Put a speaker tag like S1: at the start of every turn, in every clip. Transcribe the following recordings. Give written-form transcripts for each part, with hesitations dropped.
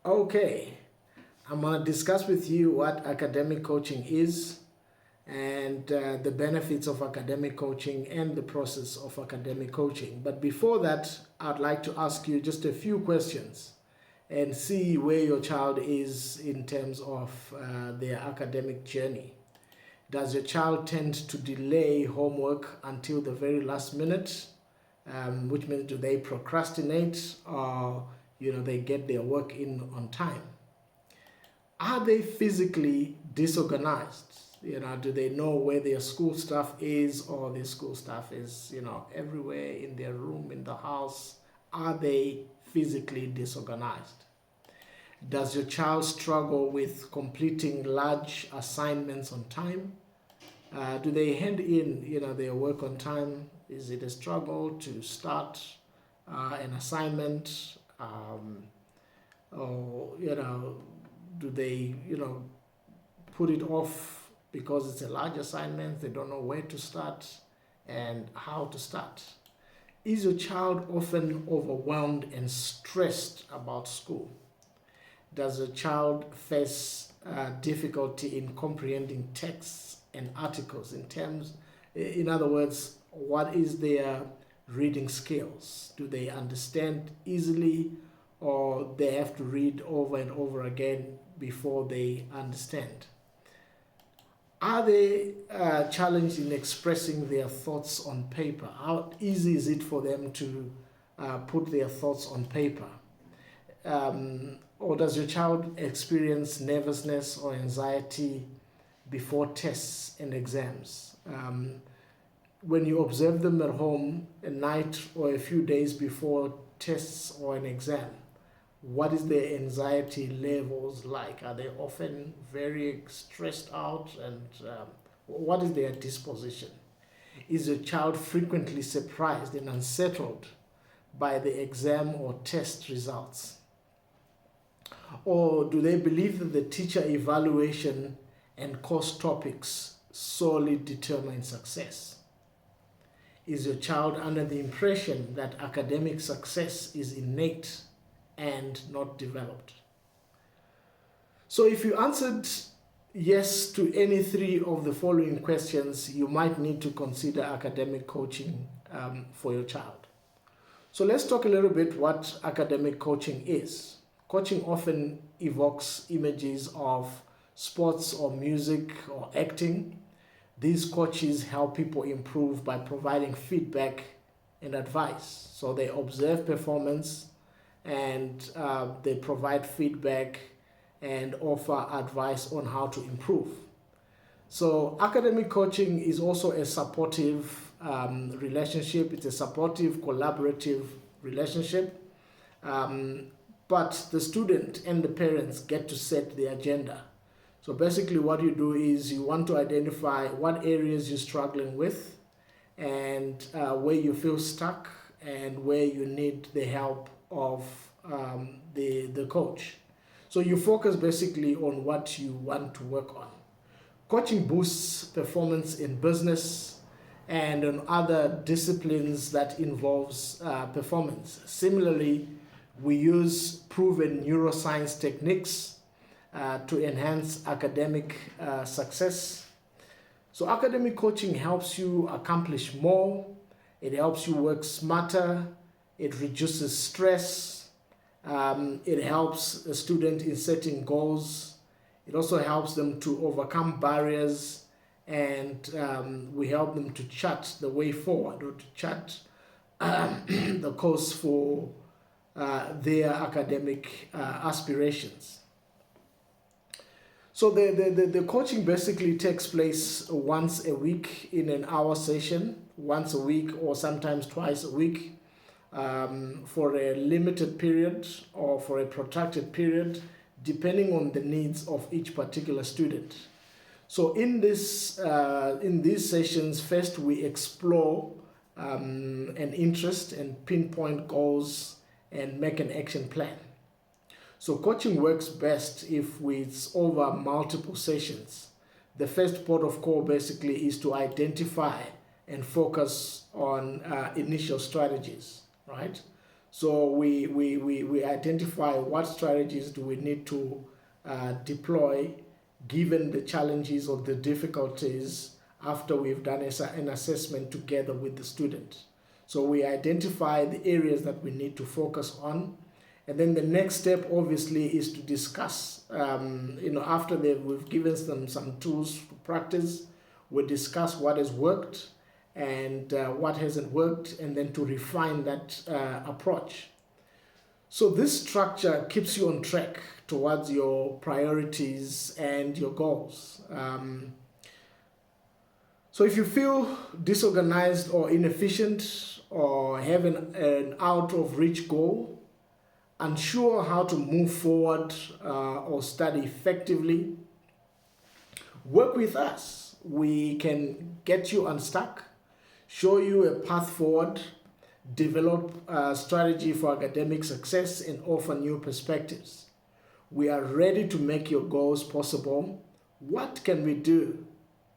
S1: Okay, I'm going to discuss with you what academic coaching is and the benefits of academic coaching and the process of academic coaching. But before that, I'd like to ask you just a few questions and see where your child is in terms of their academic journey. Does your child tend to delay homework until the very last minute? Which means do they procrastinate or they get their work in on time? Are they physically disorganized? Do they know where their school stuff is, or their school stuff is everywhere in their room, in the house? Are they physically disorganized? Does your child struggle with completing large assignments on time? Do they hand in their work on time? Is it a struggle to start an assignment? Or do they put it off because it's a large assignment? They don't know where to start and how to start. Is your child often overwhelmed and stressed about school? Does a child face difficulty in comprehending texts and articles in other words, what is their reading skills? Do they understand easily, or they have to read over and over again before they understand? Are they challenged in expressing their thoughts on paper? How easy is it for them to put their thoughts on paper? Or does your child experience nervousness or anxiety before tests and exams? When you observe them at home a night or a few days before tests or an exam, what is their anxiety levels like? Are they often very stressed out, and what is their disposition? Is your child frequently surprised and unsettled by the exam or test results? Or do they believe that the teacher evaluation and course topics solely determine success? Is your child under the impression that academic success is innate and not developed? So if you answered yes to any three of the following questions, you might need to consider academic coaching for your child. So let's talk a little bit what academic coaching is. Coaching often evokes images of sports or music or acting. These coaches help people improve by providing feedback and advice. So they observe performance and they provide feedback and offer advice on how to improve. So academic coaching is also a supportive relationship. It's a supportive, collaborative relationship. But the student and the parents get to set the agenda. So basically what you do is you want to identify what areas you're struggling with and where you feel stuck and where you need the help of the coach. So you focus basically on what you want to work on. Coaching boosts performance in business and on other disciplines that involves performance. Similarly, we use proven neuroscience techniques to enhance academic success. So academic coaching helps you accomplish more. It helps you work smarter. It reduces stress. It helps a student in setting goals. It also helps them to overcome barriers, and we help them to chart the way forward, or to chart the course for their academic aspirations. So the coaching basically takes place once a week in an hour session, once a week or sometimes twice a week, for a limited period or for a protracted period, depending on the needs of each particular student. So in these sessions, first we explore an interest and pinpoint goals and make an action plan. So coaching works best if it's over multiple sessions. The first port of call basically is to identify and focus on initial strategies, right? So we identify what strategies do we need to deploy given the challenges or the difficulties after we've done an assessment together with the student. So we identify the areas that we need to focus on. And then the next step obviously is to discuss, after we've given them some tools to practice, we discuss what has worked and what hasn't worked, and then to refine that approach. So this structure keeps you on track towards your priorities and your goals. So if you feel disorganized or inefficient or have an out of reach goal, unsure how to move forward or study effectively, work with us. We can get you unstuck, show you a path forward, develop a strategy for academic success, and offer new perspectives. We are ready to make your goals possible. What can we do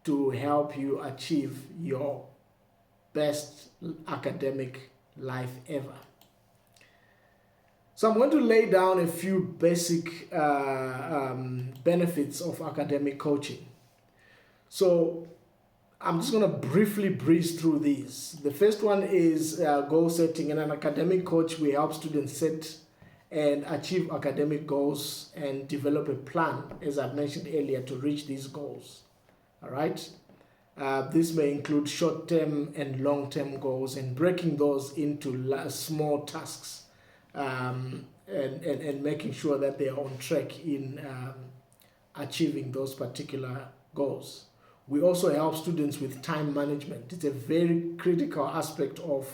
S1: to help you achieve your best academic life ever? So I'm going to lay down a few basic benefits of academic coaching. So I'm just going to briefly breeze through these. The first one is goal setting. In an academic coach, we help students set and achieve academic goals and develop a plan, as I mentioned earlier, to reach these goals. All right. This may include short-term and long-term goals, and breaking those into small tasks, and making sure that they are on track in achieving those particular goals. We also help students with time management. It's a very critical aspect of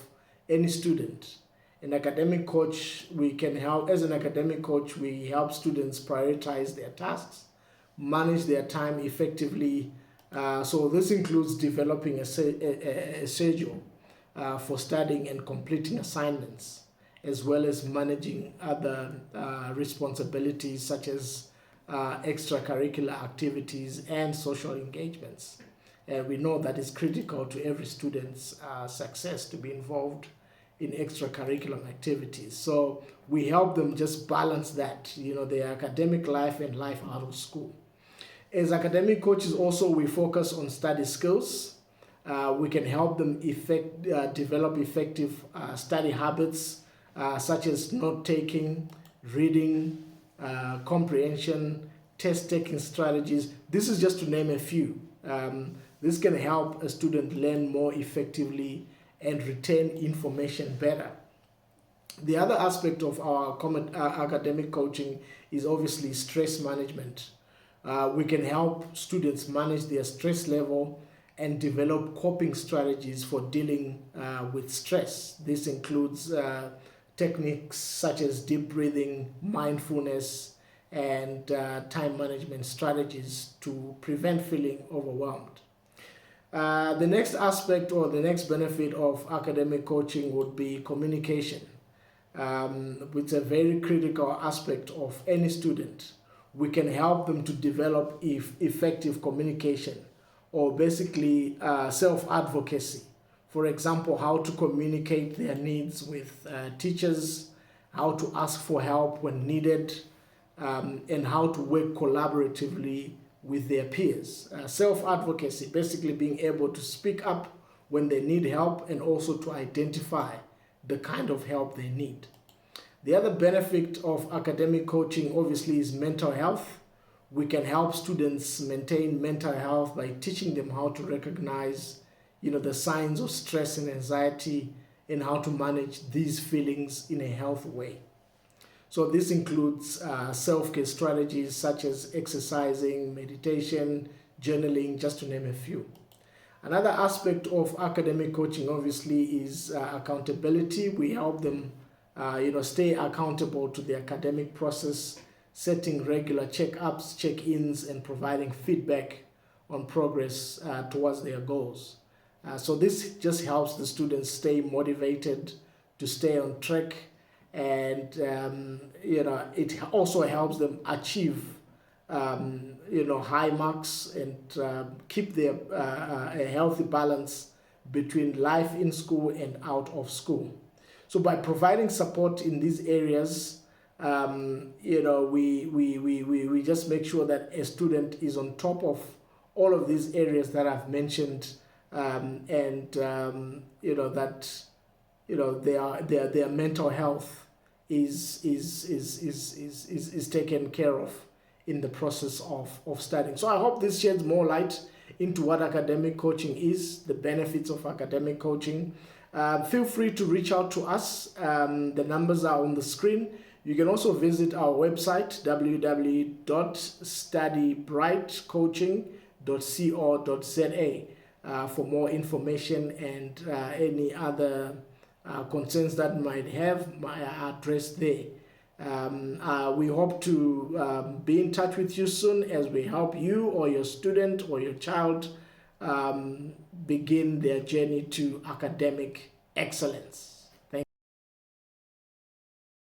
S1: any student. An academic coach, as an academic coach, we help students prioritize their tasks, manage their time effectively. So this includes developing a schedule for studying and completing assignments, as well as managing other responsibilities such as extracurricular activities and social engagements. And we know that it's critical to every student's success to be involved in extracurricular activities. So we help them just balance that, their academic life and life out of school. As academic coaches also, we focus on study skills. We can help them develop effective study habits such as note-taking, reading, comprehension, test-taking strategies. This is just to name a few. This can help a student learn more effectively and retain information better. The other aspect of our academic coaching is obviously stress management. We can help students manage their stress level and develop coping strategies for dealing with stress. This includes techniques such as deep breathing, mindfulness, and time management strategies to prevent feeling overwhelmed. The next aspect or the next benefit of academic coaching would be communication. It's a very critical aspect of any student. We can help them to develop effective communication, or basically self-advocacy. For example, how to communicate their needs with teachers, how to ask for help when needed, and how to work collaboratively with their peers. Self-advocacy, basically being able to speak up when they need help and also to identify the kind of help they need. The other benefit of academic coaching obviously is mental health. We can help students maintain mental health by teaching them how to recognize, the signs of stress and anxiety and how to manage these feelings in a healthy way. So this includes self-care strategies such as exercising, meditation, journaling, just to name a few. Another aspect of academic coaching obviously is accountability. We help them stay accountable to the academic process, setting regular check-ups, check-ins, and providing feedback on progress towards their goals. So this just helps the students stay motivated, to stay on track, and it also helps them achieve high marks and keep their a healthy balance between life in school and out of school. So by providing support in these areas, we just make sure that a student is on top of all of these areas that I've mentioned, that their mental health is taken care of in the process of studying. So I hope this sheds more light into what academic coaching is, the benefits of academic coaching. Feel free to reach out to us. The numbers are on the screen. You can also visit our website, www.studybrightcoaching.co.za, for more information and any other concerns that might have are addressed there. We hope to be in touch with you soon as we help you or your student or your child begin their journey to academic excellence.